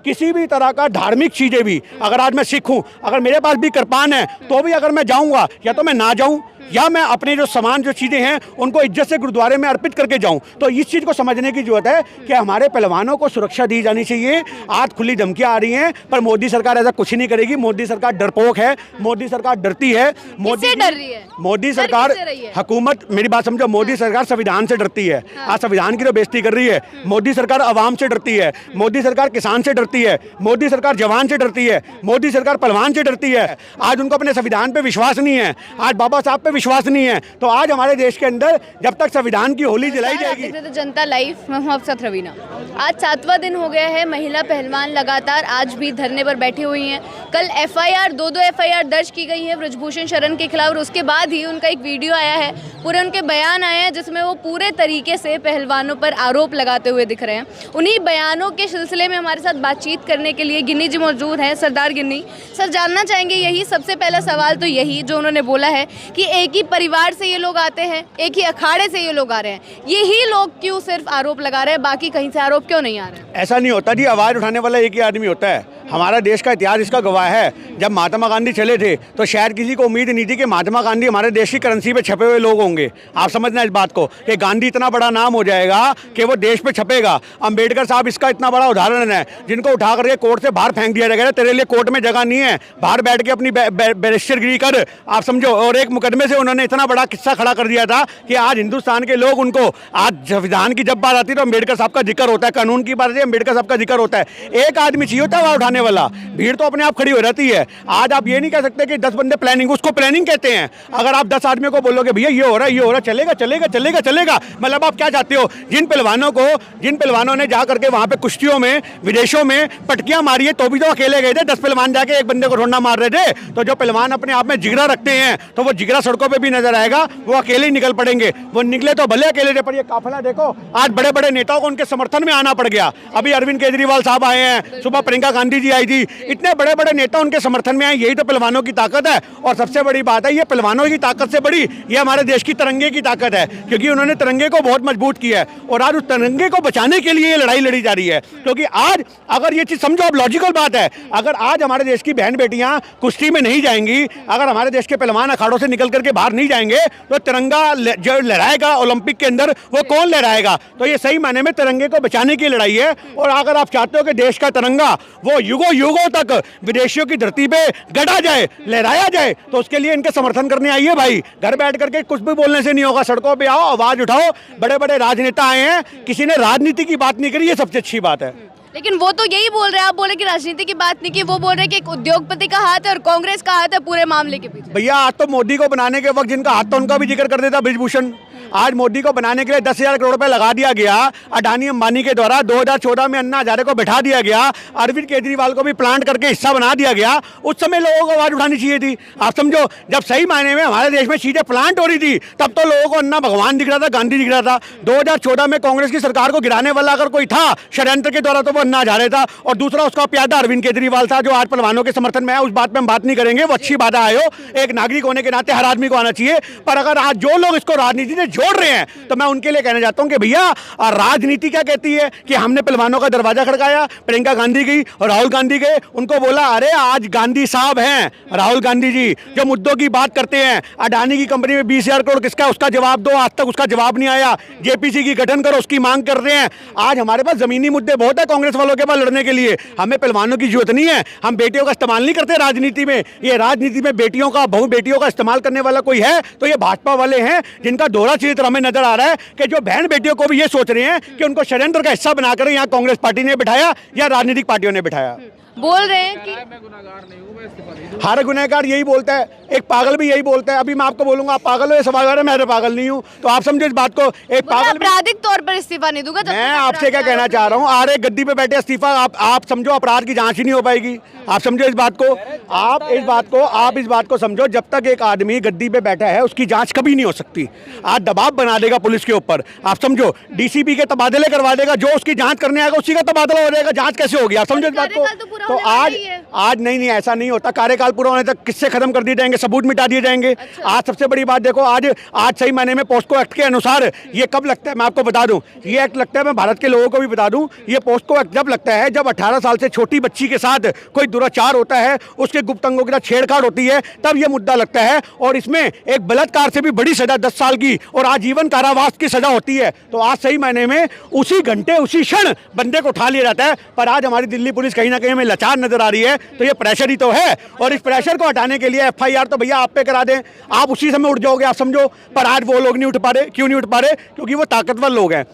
किसी भी तरह का धार्मिक चीज़ें भी, अगर आज मैं सिख हूँ, अगर मेरे पास भी कृपान है तो भी अगर मैं जाऊँगा या तो मैं ना जाऊँ या मैं अपने जो सामान जो चीज़ें हैं उनको इज्जत से गुरुद्वारे में अर्पित करके जाऊं। तो इस चीज़ को समझने की जरूरत है कि हमारे पहलवानों को सुरक्षा दी जानी चाहिए। आज खुली धमकियां आ रही हैं पर मोदी सरकार ऐसा कुछ नहीं करेगी। मोदी सरकार डरपोक है, मोदी सरकार डरती है। किससे डर रही है? मोदी सरकार, हुकूमत, मेरी बात समझो, मोदी सरकार संविधान से डरती है। आज संविधान की तो बेइज्जती कर रही है। मोदी सरकार आवाम से डरती है, मोदी सरकार किसान से डरती है, मोदी सरकार जवान से डरती है, मोदी सरकार पहलवान से डरती है। आज उनको अपने संविधान पे विश्वास नहीं है, आज बाबा साहब पे विश्वास नहीं है। तो आज हमारे देश के अंदर जब तक संविधान की होली जलाई जाएगी। तो जनता लाइव, मैं हूं अफसत रवीना। आज 7वां दिन हो गया है, महिला पहलवान लगातार आज भी धरने पर बैठी हुई हैं। कल एफआईआर, दो एफआईआर दर्ज की गई है ब्रजभूषण शरण के खिलाफ और उसके बाद ही उनका एक वीडियो आया है, पूरे उनके बयान आए हैं जिसमें वो पूरे तरीके से पहलवानों पर आरोप लगाते हुए दिख रहे हैं। उन्हीं बयानों के सिलसिले में हमारे साथ बातचीत करने के लिए गिन्नी जी मौजूद हैं। सरदार गिन्नी सर, जानना चाहेंगे यही सबसे पहला सवाल तो यही जो उन्होंने बोला है कि एक ही परिवार से ये लोग आते हैं, एक ही अखाड़े से ये लोग आ रहे हैं, यही लोग क्यों सिर्फ आरोप लगा रहे हैं, बाकी कहीं से आरोप क्यों नहीं आ रहे हैं? ऐसा नहीं होता जी, आवाज़ उठाने वाला एक ही आदमी होता है। हमारा देश का इतिहास इसका गवाह है। जब महात्मा गांधी चले थे तो शायद किसी को उम्मीद नहीं थी कि महात्मा गांधी हमारे देश की करेंसी पे छपे हुए लोग होंगे। आप समझना इस बात को कि गांधी इतना बड़ा नाम हो जाएगा कि वो देश पे छपेगा। अम्बेडकर साहब इसका इतना बड़ा उदाहरण है, जिनको उठा करके कोर्ट से बाहर फेंक दिया जाएगा। तेरे लिए कोर्ट में जगह नहीं है, बाहर बैठ के अपनी बैरिस्टरगिरी कर, आप समझो। और एक मुकदमे से उन्होंने इतना बड़ा किस्सा खड़ा कर दिया था कि आज हिंदुस्तान के लोग उनको, आज संविधान की जब बात आती है तो अम्बेडकर साहब का जिक्र होता है, कानून की बात आती है अम्बेडकर साहब का जिक्र होता है। एक आदमी चाहिए होता है वहाँ उठाने वाला, भीड़ तो अपने आप खड़ी हो जाती है। आज आप ये नहीं कह सकते कि 10 बंदे प्लानिंग, उसको प्लानिंग कहते हैं। अगर आप 10 आदमियों को बोलोगे भैया ये हो रहा है, ये हो रहा है, चलेगा चलेगा चलेगा चलेगा, मतलब आप क्या चाहते हो? जिन पहलवानों ने जा करके वहाँ पे कुश्तियों में विदेशों में पटकियां मारी है तो भी तो अकेले गए थे। 10 पहलवान जाके एक बंदे को ढूंढना मार रहे थे। तो जो पहलवान अपने आप में जिगरा रखते हैं तो वो जिगरा सड़कों पर भी नजर आएगा, वो अकेले ही निकल पड़ेंगे। वो निकले तो भले अकेले थे, पर ये काफिला देखो, आज बड़े बड़े नेताओं को उनके समर्थन में आना पड़ गया। अभी अरविंद केजरीवाल साहब आए हैं, सुबह प्रियंका गांधी जी आई थी, इतने बड़े बड़े नेता उनके समर्थन में आए। यही तो पहलवानों की ताकत है। और सबसे बड़ी बात है, ये पहलवानों की ताकत से बड़ी ये हमारे देश की तिरंगे की ताकत है, क्योंकि उन्होंने तिरंगे को बहुत मजबूत किया है। और आज उस तिरंगे को बचाने के लिए ये लड़ाई लड़ी जा रही है। क्योंकि आज अगर ये चीज समझो, अब लॉजिकल बात है, अगर आज हमारे देश की बहन बेटियां कुश्ती में नहीं जाएंगी, अगर हमारे देश के पहलवान अखाड़ों से निकल करके बाहर नहीं जाएंगे तो तिरंगा जो लहराएगा ओलंपिक के अंदर वो कौन लहराएगा? तो ये सही मायने में तिरंगे को बचाने की लड़ाई है। और अगर आप चाहते हो कि देश का तिरंगा वो युगों युगों तक विदेशियों की धरती पे गड़ा जाए, लहराया जाए, तो उसके लिए इनके समर्थन करने आइए भाई। घर बैठ करके कुछ भी बोलने से नहीं होगा, सड़कों पे आओ, आवाज उठाओ। बड़े बड़े राजनेता आए हैं, किसी ने राजनीति की बात नहीं करी, ये सबसे अच्छी बात है। लेकिन वो तो यही बोल रहे हैं, आप बोले कि राजनीति की बात नहीं की, वो बोल रहे हैं कि एक उद्योगपति का हाथ है और कांग्रेस का हाथ है पूरे मामले के पीछे। भैया आज तो मोदी को बनाने के वक्त जिनका हाथ था उनका भी जिक्र कर देता ब्रजभूषण। आज मोदी को बनाने के लिए 10,000 करोड़ रुपए लगा दिया गया अडानी अंबानी के द्वारा। 2014 में अन्ना हजारे को बैठा दिया गया, अरविंद केजरीवाल को भी प्लांट करके हिस्सा बना दिया गया। उस समय लोगों को आवाज उठानी चाहिए थी। आप समझो, जब सही मायने में हमारे देश में चीजें प्लांट हो रही थी तब तो लोगों को अन्ना भगवान दिख रहा था, गांधी दिख रहा था। 2014 में कांग्रेस की सरकार को गिराने वाला अगर कोई था षड्यंत्र के द्वारा तो वो अन्ना हजारे था, और दूसरा उसका प्यादा अरविंद केजरीवाल था, जो आज पहलवानों के समर्थन में है। उस बात पे हम बात नहीं करेंगे, वो अच्छी बात आयो, एक नागरिक होने के नाते हर आदमी को आना चाहिए। पर अगर आज जो लोग इसको राजनीति से जोड़ रहे हैं तो मैं उनके लिए कहना चाहता हूं कि भैया राजनीति क्या कहती है कि हमने पहलवानों का दरवाजा खड़काया, प्रियंका गांधी गई और राहुल गांधी गए, उनको बोला अरे आज गांधी साहब हैं राहुल गांधी जी जो मुद्दों की बात करते हैं। अडानी की कंपनी में 20,000 करोड़ किसका, उसका जवाब दो। आज तक उसका जवाब नहीं आया। जेपीसी की गठन करो, उसकी मांग कर रहे हैं। आज हमारे पास जमीनी मुद्दे बहुत है कांग्रेस वालों के पास लड़ने के लिए, हमें पहलवानों की जरूरत नहीं है। हम बेटियों का इस्तेमाल नहीं करते राजनीति में। ये राजनीति में बेटियों का, बहु बेटियों का इस्तेमाल करने वाला कोई है तो ये भाजपा वाले हैं, जिनका दोहरा चरित्र हमें नजर आ रहा है कि जो बहन बेटियों को भी ये सोच रहे हैं कि उनको षड्यंत्र का हिस्सा बनाकर यहाँ कांग्रेस पार्टी ने बिठाया या राजनीतिक पार्टियों ने बिठाया। बोल रहे हैं कि मैं गुनहगार नहीं हूं, मैं इस्तीफा नहीं दूं। हर गुनहगार यही बोलता है, एक पागल भी यही बोलता है। अभी मैं आपको बोलूंगा आप पागल हो, ये सवाल है, मैं तो पागल नहीं हूं। तो आप समझो इस बात को, एक पागल आपराधिक तौर पर इस्तीफा नहीं दूंगा। मैं आपसे क्या कहना चाह रहा हूं, आ रहे गद्दी पे बैठे इस्तीफा आप समझो अपराध की जांच ही नहीं हो पाएगी। आप समझो इस बात को, आप इस बात को समझो, जब तक एक आदमी गद्दी पे बैठा है उसकी जांच कभी नहीं हो सकती। आज दबाव बना देगा पुलिस के ऊपर, आप समझो डीसीपी के तबादले करवा देगा, जो उसकी जांच करने आएगा उसी का तबादला हो जाएगा। जांच कैसे होगी? आप समझो इस बात को। तो होने वाला आज ही है। आज नहीं ऐसा नहीं होता। कार्यकाल पूरा होने तक किससे खत्म कर दिए जाएंगे, सबूत मिटा दिए जाएंगे। आज सबसे बड़ी बात देखो, आज सही मायने में पोस्को एक्ट के अनुसार ये कब लगता है, मैं आपको बता दूं, ये एक्ट लगता है, मैं भारत के लोगों को भी बता दूं, ये पोस्को एक्ट जब लगता है जब 18 साल से छोटी बच्ची के साथ कोई दुराचार होता है, उसके गुप्त अंगों के साथ छेड़छाड़ होती है, तब ये मुद्दा लगता है। और इसमें एक बलात्कार से भी बड़ी सजा 10 साल की और आजीवन कारावास की सजा होती है। तो आज सही मायने में उसी घंटे उसी क्षण बंदे को उठा लिया जाता है। पर आज हमारी दिल्ली पुलिस कहीं ना कहीं हमें लाचार नजर आ रही है। तो ये प्रेशर ही तो है, और इस प्रेशर को हटाने के लिए FIR तो भैया आप पे करा दें, आप उसी समय उठ जाओगे, आप समझो। पर आज वो लोग नहीं उठ पा रहे। क्यों नहीं उठ पा रहे? क्योंकि वो ताकतवर लोग हैं।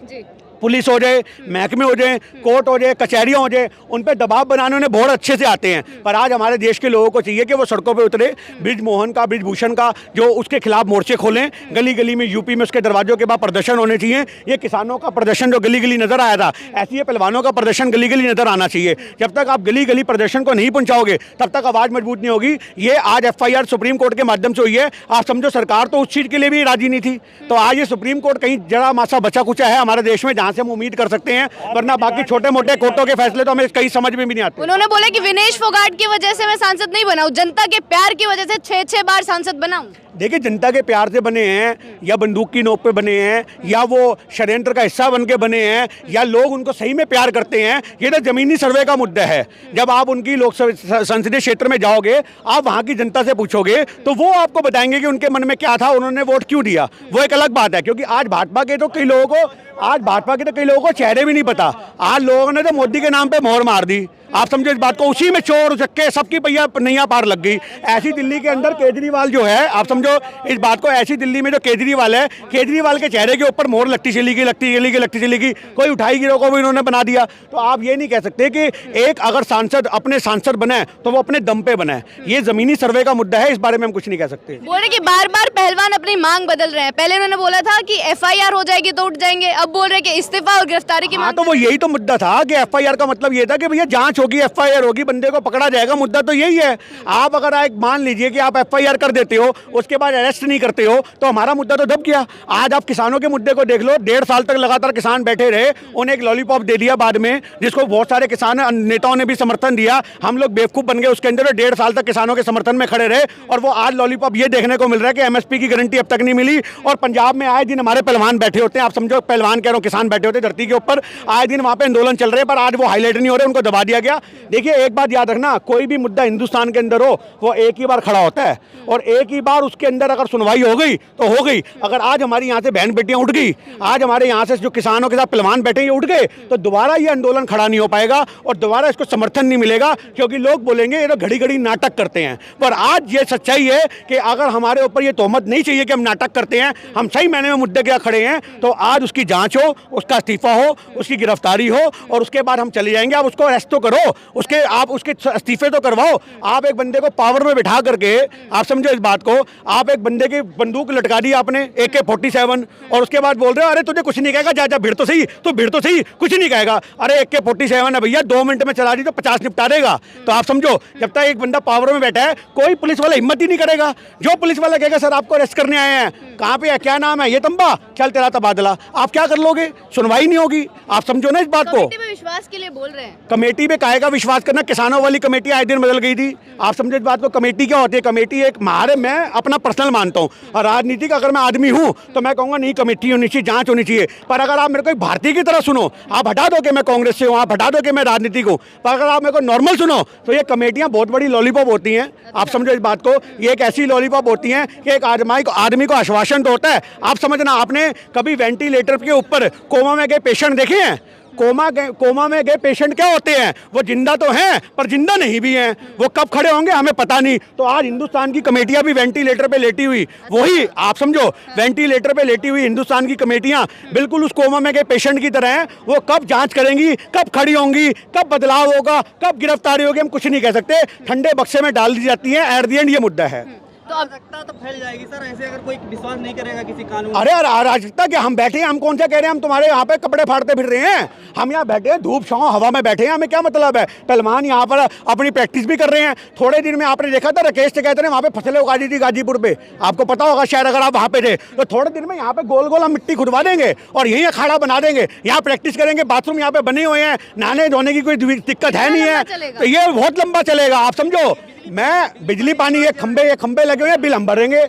पुलिस हो जाए, महकमे हो जाए, कोर्ट हो जाए, कचहरियाँ हो जाए, उन पर दबाव बनाने उन्हें बहुत अच्छे से आते हैं। पर आज हमारे देश के लोगों को चाहिए कि वो सड़कों पे उतरे, बृजमोहन का, बृजभूषण का जो उसके खिलाफ मोर्चे खोलें, गली गली में, यूपी में उसके दरवाजों के बाद प्रदर्शन होने चाहिए। ये किसानों का प्रदर्शन जो गली गली नजर आया था, ऐसे ये पहलवानों का प्रदर्शन गली गली नजर आना चाहिए। जब तक आप गली गली प्रदर्शन को नहीं पहुंचाओगे तब तक आवाज़ मजबूत नहीं होगी। ये आज FIR सुप्रीम कोर्ट के माध्यम से हुई है। आप समझो सरकार तो उस चीज़ के लिए भी राजी नहीं थी। तो आज ये सुप्रीम कोर्ट कहीं जरा मासा बचा कुचा है हमारे देश में, जहाँ से हम उम्मीद कर सकते हैं, वरना बाकी छोटे मोटे कोर्टों के फैसले तो हमें कहीं समझ में भी नहीं आते। उन्होंने बोला कि विनेश फोगाट की वजह से मैं सांसद नहीं बना हूं, जनता के प्यार की वजह से 6-6 बार सांसद बना हूं। देखिए, जनता के प्यार से बने हैं या बंदूक की नोक पे बने हैं या वो षड्यंत्र का हिस्सा बन के बने हैं या लोग उनको सही में प्यार करते हैं, ये तो जमीनी सर्वे का मुद्दा है। जब आप उनकी लोकसभा संसदीय क्षेत्र में जाओगे, आप वहाँ की जनता से पूछोगे तो वो आपको बताएंगे कि उनके मन में क्या था, उन्होंने वोट क्यों दिया। वो एक अलग बात है, क्योंकि आज भाजपा के तो कई लोगों को चेहरे भी नहीं पता। आज लोगों ने तो मोदी के नाम पे मोहर मार दी। आप समझो इस बात को, उसी में चोर चक्के सबकी पहिया नैया पार लग गई। ऐसी दिल्ली के अंदर केजरीवाल जो है, आप समझो इस बात को, ऐसी दिल्ली में जो केजरीवाल है, केजरीवाल के चेहरे के ऊपर मोहर लगती चली गई, कोई उठाई गिरोह को भी इन्होंने बना दिया। तो आप ये नहीं कह सकते कि एक अगर सांसद अपने सांसद बने तो वो अपने दम पे बने। ये जमीनी सर्वे का मुद्दा है, इस बारे में हम कुछ नहीं कह सकते। बोल रहे कि बार बार पहलवान अपनी मांग बदल रहे हैं। पहले उन्होंने बोला था कि FIR हो जाएगी तो उठ जाएंगे, अब बोल रहे कि इस्तीफा और गिरफ्तारी की मांग। तो वो यही तो मुद्दा था कि FIR का मतलब ये था कि भैया जांच होगी, FIR होगी, बंदे को पकड़ा जाएगा। मुद्दा तो यही है। आप अगर एक मान लीजिए कि आप FIR कर देते हो, उसके बाद अरेस्ट नहीं करते हो, तो हमारा मुद्दा तो दब गया। आज आप किसानों के मुद्दे को देख लो, 1.5 साल तक लगातार किसान बैठे रहे, उन्हें एक लॉलीपॉप दे दिया बाद में, जिसको बहुत सारे किसान नेताओं ने भी समर्थन दिया। हम लोग बेवकूफ बन गए उसके अंदर, 1.5 साल तक किसानों के समर्थन में खड़े रहे, और वो आज लॉलीपॉप ये देखने को मिल रहा है कि MSP की गारंटी अब तक नहीं मिली। और पंजाब में आए दिन हमारे पहलवान बैठे होते हैं, आप समझो पहलवान कह रहा हूं, किसान बैठे होते हैं धरती के ऊपर, आए दिन वहां पे आंदोलन चल रहे हैं, पर आज वो हाईलाइट नहीं हो रहे, उनको दबा दिया गया। देखिए, एक बात याद रखना, कोई भी मुद्दा हिंदुस्तान के अंदर हो वो एक ही बार खड़ा होता है, और एक ही बार उसके अंदर अगर सुनवाई हो गई तो हो गई। अगर आज हमारी यहाँ से बहन बेटियां उठ गई, आज हमारे यहाँ से जो किसानों के साथ पहलवान बैठे ये उठ गए, तो दोबारा ये आंदोलन खड़ा नहीं हो पाएगा और दोबारा इसको समर्थन नहीं मिलेगा, क्योंकि लोग बोलेंगे ये तो घड़ी घड़ी नाटक करते हैं। पर आज ये सच्चाई है कि अगर हमारे ऊपर ये तोहमत नहीं चाहिए कि हम नाटक करते हैं, हम सही मायने में मुद्दे क्या खड़े हैं, तो आज उसकी जांच हो, उसका इस्तीफा हो, उसकी गिरफ्तारी हो, और उसके बाद हम चले जाएंगे। आप उसको अरेस्ट तो करो, आप उसके इस्तीफे तो करवाओ। आप एक बंदे को पावर में बिठा करके, आप समझो इस बात को, आप एक बंदे की बंदूक लटका दी आपने AK-47, और उसके बाद बोल रहे हो अरे तुझे कुछ नहीं कहेगा, जा भिड़ तो सही, तो भिड़ तो सही, कुछ नहीं कहेगा। अरे AK-47 है भैया, 2 मिनट में चला दी तो 50 निपटा देगा। तो आप समझो जब तक एक बंदा पावर में बैठा है, कोई पुलिस वाला हिम्मत ही नहीं करेगा। जो पुलिस वाला कहेगा सर आपको अरेस्ट करने आए हैं, कहाँ पे है, क्या नाम है, ये तंबा, चल तेरा तबादला, आप क्या कर लोगे? सुनवाई नहीं होगी। आप समझो ना इस बात को। कमेटी में विश्वास के लिए बोल रहे हैं। कमेटी पे काहे का विश्वास करना? किसानों वाली कमेटी आए दिन बदल गई थी। आप समझो इस बात को। कमेटी क्या होती है? कमेटी एक मैं अपना पर्सनल मानता हूँ, और राजनीतिक अगर मैं आदमी हूँ तो मैं कहूँगा नहीं, कमेटी होनी चाहिए, जांच होनी चाहिए। पर अगर आप मेरे को एक भारतीय की तरह सुनो, आप हटा दो कि मैं कांग्रेस से हूँ, आप हटा दो कि मैं राजनीतिक हूँ, पर अगर आप मेरे को नॉर्मल सुनो तो ये कमेटियाँ बहुत बड़ी लॉलीपॉप होती हैं। आप समझो इस बात को, ये एक ऐसी लॉलीपॉप होती हैं कि एक आदमी को आश्वासन तो होता है। आप समझना, आपने कभी वेंटिलेटर के ऊपर कोमा में गए पेशेंट देखे हैं? कोमा में गए पेशेंट क्या होते हैं? वो जिंदा तो हैं पर जिंदा नहीं भी हैं। वो कब खड़े होंगे हमें पता नहीं। तो आज हिंदुस्तान की कमेटियां भी वेंटिलेटर पे लेटी हुई, वही आप समझो वेंटिलेटर पे लेटी हुई हिंदुस्तान की कमेटियां बिल्कुल उस कोमा में गए पेशेंट की तरह हैं। वो कब जांच करेंगी, कब खड़ी होंगी, कब बदलाव होगा, कब गिरफ्तारी होगी, हम कुछ नहीं कह सकते। ठंडे बक्से में डाल दी जाती है। एट द एंड ये मुद्दा है। तो अब अराजकता तो फैल जाएगी सर, ऐसे अगर कोई विश्वास नहीं करेगा किसी कानून। अरे अराजकता क्या, हम बैठे हैं, हम कौन सा कह रहे हैं हम तुम्हारे यहाँ पे कपड़े फाड़ते फिर रहे हैं? हम यहाँ बैठे हैं, धूप छांव हवा में बैठे हैं, हमें क्या मतलब है? पहलवान यहाँ पर अपनी प्रैक्टिस भी कर रहे हैं। थोड़े दिन में आपने देखा था राकेश टिकैत ने वहाँ पे फसलें उगा दी थी गाजीपुर पे, आपको पता होगा शायद अगर आप वहाँ पे थे। तो थोड़े दिन में यहाँ पे गोल गोल हम मिट्टी खुदवा देंगे और यही अखाड़ा बना देंगे, यहाँ प्रैक्टिस करेंगे, बाथरूम यहाँ पे बने हुए हैं, नहाने धोने की कोई दिक्कत है नहीं है। तो ये बहुत लंबा चलेगा, आप समझो। मैं बिजली पानी ये खंबे लगे हुए हैं, बिल हम भरेंगे,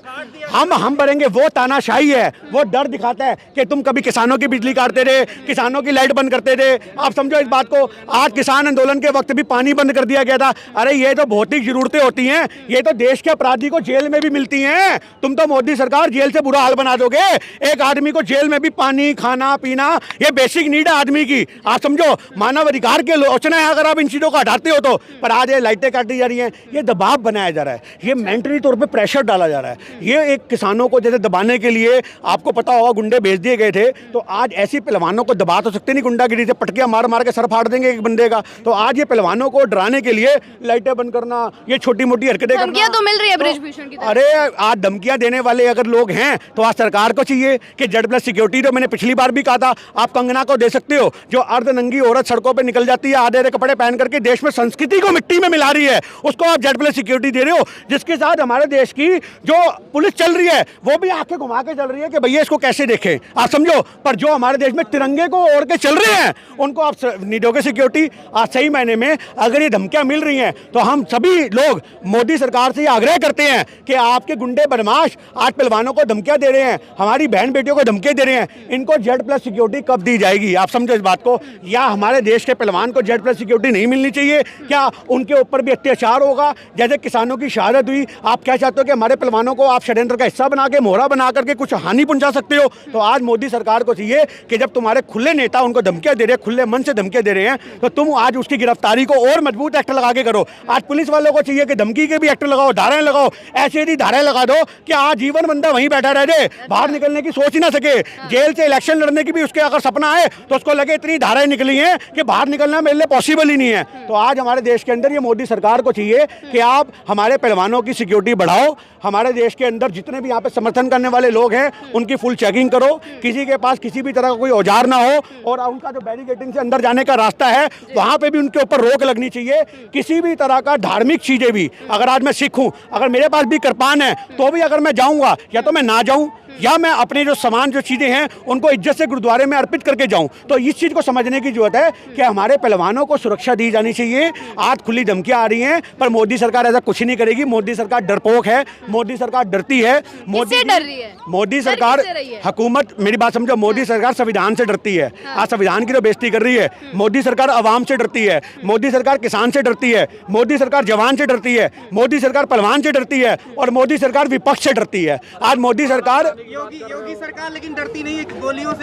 हम भरेंगे। वो तानाशाही है, वो डर दिखाता है कि तुम कभी किसानों की बिजली काटते थे, किसानों की लाइट बंद करते थे। आप समझो इस बात को। आज किसान आंदोलन के वक्त भी पानी बंद कर दिया गया था। अरे ये तो भौतिक जरूरतें होती हैं, ये तो देश के अपराधी को जेल में भी मिलती हैं। तुम तो मोदी सरकार जेल से बुरा हाल बना दोगे। एक आदमी को जेल में भी पानी, खाना पीना, ये बेसिक नीड है आदमी की। आप समझो मानव अधिकार के लोचना है अगर आप इन चीजों को हटाते हो तो। पर आज ये लाइटें काटी जा रही हैं, ये दबाव बनाया जा रहा है, ये मेंटली तौर पे प्रेशर डाला जा रहा है। ये एक किसानों को जैसे दबाने के लिए आपको पता होगा गुंडे भेज दिए गए थे, तो आज ऐसी पहलवानों को दबा तो सकते नहीं, गुंडागिरी से पटकियां मार मार के सर फाड़ देंगे एक बंदे का। तो आज ये पहलवानों को डराने के लिए लाइटें बंद करना, ये छोटी मोटी हरकतें करना। धमकियां तो मिल रही है बृजभूषण की तरफ। अरे आज धमकियां देने वाले अगर लोग हैं तो आज सरकार को चाहिए कि Z+ सिक्योरिटी, जो मैंने पिछली बार भी कहा था, आप कंगना को दे सकते हो, जो अर्धनंगी औरत सड़कों पे निकल जाती है आधे कपड़े पहन करके, देश में संस्कृति को मिट्टी में मिला रही है, उसको आप Z+ सिक्योरिटी दे रहे हो। जिसके साथ हमारे देश की जो पुलिस चल रही है वो भी आंखें घुमा के चल रही है कि भैया इसको कैसे देखें, आप समझो। पर जो हमारे देश में तिरंगे को ओढ़ के चल रहे हैं उनको आप नहीं दोगे सिक्योरिटी। आज सही मायने में अगर ये धमकियां मिल रही हैं तो हम सभी लोग मोदी सरकार से ये आग्रह करते हैं कि आपके गुंडे बदमाश आज पहलवानों को धमकियां दे रहे हैं, हमारी बहन बेटियों को धमकियां दे रहे हैं, इनको Z+ सिक्योरिटी कब दी जाएगी? आप समझो इस बात को। या हमारे देश के पहलवान को Z+ सिक्योरिटी नहीं मिलनी चाहिए? क्या उनके ऊपर भी अत्याचार होगा? जैसे किसानों की शहादत हुई, आप क्या चाहते हो कि हमारे पहलवानों को आप षड्यंत्र का हिस्सा बना के, मोहरा बना करके कुछ हानि पहुंचा सकते हो? तो आज मोदी सरकार को चाहिए कि जब तुम्हारे खुले नेता उनको धमकियां दे रहे हैं, खुले मन से धमकियां दे रहे हैं, तो तुम आज उसकी गिरफ्तारी को और मजबूत एक्ट लगा के करो। आज पुलिस वालों को चाहिए कि धमकी के भी एक्ट लगाओ, धाराएं लगाओ, ऐसी ऐसी धाराएं लगा दो कि आज जीवन बंदा वहीं बैठा रह जाए, बाहर निकलने की सोच ही ना सके। जेल से इलेक्शन लड़ने की भी उसके अगर सपना आए तो उसको लगे इतनी धाराएं निकली हैं कि बाहर निकलना मेरे लिए पॉसिबल ही नहीं है। तो आज हमारे देश के अंदर ये मोदी सरकार को चाहिए कि आप हमारे पहलवानों की सिक्योरिटी बढ़ाओ, हमारे देश के अंदर जितने भी यहाँ पे समर्थन करने वाले लोग हैं उनकी फुल चेकिंग करो, किसी के पास किसी भी तरह का कोई औजार ना हो, और उनका जो बैरिकेडिंग से अंदर जाने का रास्ता है वहाँ पे भी उनके ऊपर रोक लगनी चाहिए। किसी भी तरह का धार्मिक चीज़ें भी, अगर आज मैं सिख हूँ, अगर मेरे पास भी कृपान है तो भी अगर मैं जाऊँगा या तो मैं ना जाऊँ या मैं अपने जो सामान जो चीज़ें हैं उनको इज्जत से गुरुद्वारे में अर्पित करके जाऊं। तो इस चीज़ को समझने की जरूरत है कि हमारे पहलवानों को सुरक्षा दी जानी चाहिए। आज खुली धमकियां आ रही हैं पर मोदी सरकार ऐसा कुछ नहीं करेगी। मोदी सरकार डरपोक है, मोदी सरकार डरती है। किससे डर रही है? मोदी सरकार, किससे रही है? हुकूमत, मेरी बात समझो, मोदी सरकार संविधान से डरती है। आज संविधान की तो बेइज्जती कर रही है। मोदी सरकार आवाम से डरती है, मोदी सरकार किसान से डरती है, मोदी सरकार जवान से डरती है, मोदी सरकार पहलवान से डरती है, और मोदी सरकार विपक्ष से डरती है। आज मोदी सरकार योगी सरकार लेकिन डरती नहीं है, गोलियों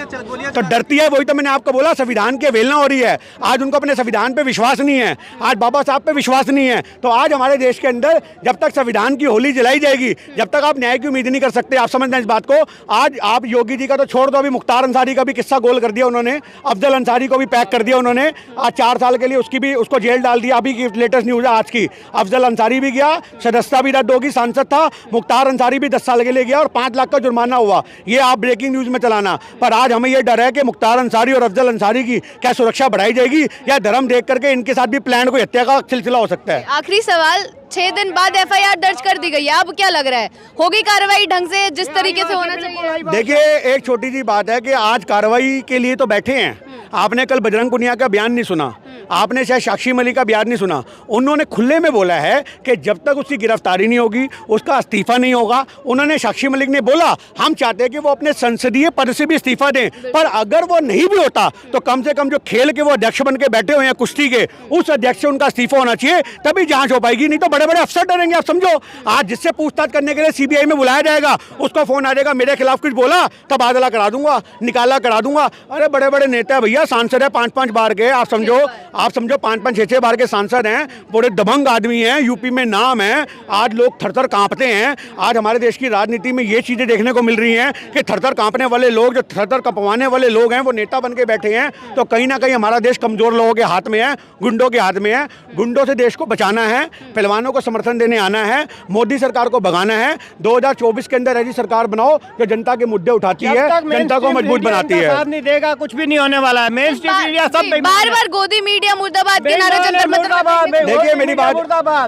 तो डरती है। वही तो मैंने आपको बोला, संविधान की अवहेलना हो रही है। आज उनको अपने संविधान पे विश्वास नहीं है, आज बाबा साहब पे विश्वास नहीं है। तो आज हमारे देश के अंदर जब तक संविधान की होली जलाई जाएगी, जब तक आप न्याय की उम्मीद नहीं कर सकते। आप समझना इस बात को। आज आप योगी जी का तो छोड़ दो, अभी मुख्तार अंसारी का भी किस्सा गोल कर दिया उन्होंने, अफजल अंसारी को भी पैक कर दिया उन्होंने। आज 4 साल के लिए उसको जेल डाल दिया। अभी की लेटेस्ट न्यूज है आज की, अफजल अंसारी भी गया, सदस्यता भी रद्द होगी, सांसद था। मुख्तार अंसारी भी 10 साल के लिए गया और 5 लाख का जुर्माना हुआ। ये आप ब्रेकिंग न्यूज में चलाना। पर आज हमें यह डर है कि मुख्तार अंसारी और अफजल अंसारी की क्या सुरक्षा बढ़ाई जाएगी या धर्म देख करके इनके साथ भी प्लान कोई हत्या का सिलसिला हो सकता है। आखिरी सवाल, 6 दिन बाद FIR दर्ज कर दी गई है, अब क्या लग रहा है, होगी कार्रवाई ढंग से जिस तरीके से होना चाहिए? देखिए, एक छोटी सी बात है कि आज कार्रवाई के लिए तो बैठे हैं। आपने कल बजरंग पुनिया का बयान नहीं सुना, आपने शायद साक्षी मलिक का बयान नहीं सुना। उन्होंने खुले में बोला है कि जब तक उसकी गिरफ्तारी नहीं होगी, उसका इस्तीफा नहीं होगा। उन्होंने, साक्षी मलिक ने बोला, हम चाहते हैं कि वो अपने संसदीय पद से भी इस्तीफा दें, पर अगर वो नहीं भी होता तो कम से कम जो खेल के वो अध्यक्ष बन के बैठे हुए हैं कुश्ती के, उस अध्यक्ष से उनका इस्तीफा होना चाहिए, तभी जांच हो पाएगी। नहीं तो बड़े बड़े अफसर डरेंगे। आप समझो, आज जिससे पूछताछ करने के लिए CBI में बुलाया जाएगा, उसको फोन आ जाएगा, मेरे खिलाफ कुछ बोला, तबादला करा दूंगा, निकाला करा दूंगा। अरे बड़े बड़े नेता भैया, सांसद है 5-5 बार के। आप समझो, आप समझो 5-5 6-6 बार के सांसद हैं, पूरे दबंग आदमी हैं, यूपी में नाम है, आज लोग थर-थर कांपते हैं। आज हमारे देश की राजनीति में ये चीज़ें देखने को मिल रही हैं कि थर-थर कांपने वाले लोग, जो थर-थर कपवाने वाले लोग हैं, वो नेता बन के बैठे हैं। तो कहीं ना कहीं हमारा देश कमज़ोर लोगों के हाथ में है, गुंडों के हाथ में है। गुंडों से देश को बचाना है, पहलवानों को समर्थन देने आना है, मोदी सरकार को भगाना है। 2024 के अंदर ऐसी सरकार बनाओ जो जनता के मुद्दे उठाती है, जनता को मजबूत बनाती है। साथ नहीं देगा, कुछ भी नहीं होने वाला है। मेन स्ट्रीम मीडिया सब बार बार गोदी मीडिया मुर्दाबाद के नारे जंतर मंतर पे देखिए मेरी बात,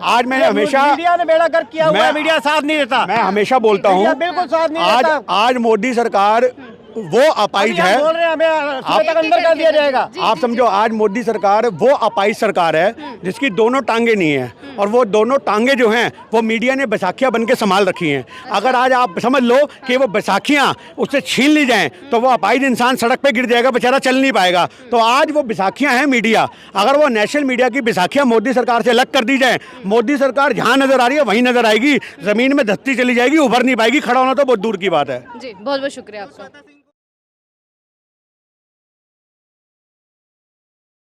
आज मैंने हमेशा मीडिया ने बेड़ा गर्क किया हुआ है, मीडिया साथ नहीं देता। मैं हमेशा बोलता हूँ, बिल्कुल साथ नहीं देता। आज मोदी सरकार वो अपाइज है, बोल रहे हैं हमें सुबह तक अंदर कर दिया जाएगा। आप समझो आज मोदी सरकार वो अपाइज सरकार है जिसकी दोनों टांगे नहीं है, और वो दोनों टांगे जो हैं वो मीडिया ने बैसाखियाँ बन के संभाल रखी हैं। अगर आज आप समझ लो कि वो बैसाखियाँ उससे छीन ली जाएं तो वो अपाइज इंसान सड़क पे गिर जाएगा, बेचारा चल नहीं पाएगा। तो आज वो बैसाखियाँ हैं मीडिया, अगर वो नेशनल मीडिया की बैसाखियाँ मोदी सरकार से अलग कर दी जाए, मोदी सरकार जहाँ नजर आ रही है वहीं नजर आएगी, जमीन में धसती चली जाएगी, उभर नहीं पाएगी, खड़ा होना तो बहुत दूर की बात है। जी बहुत बहुत शुक्रिया आपका।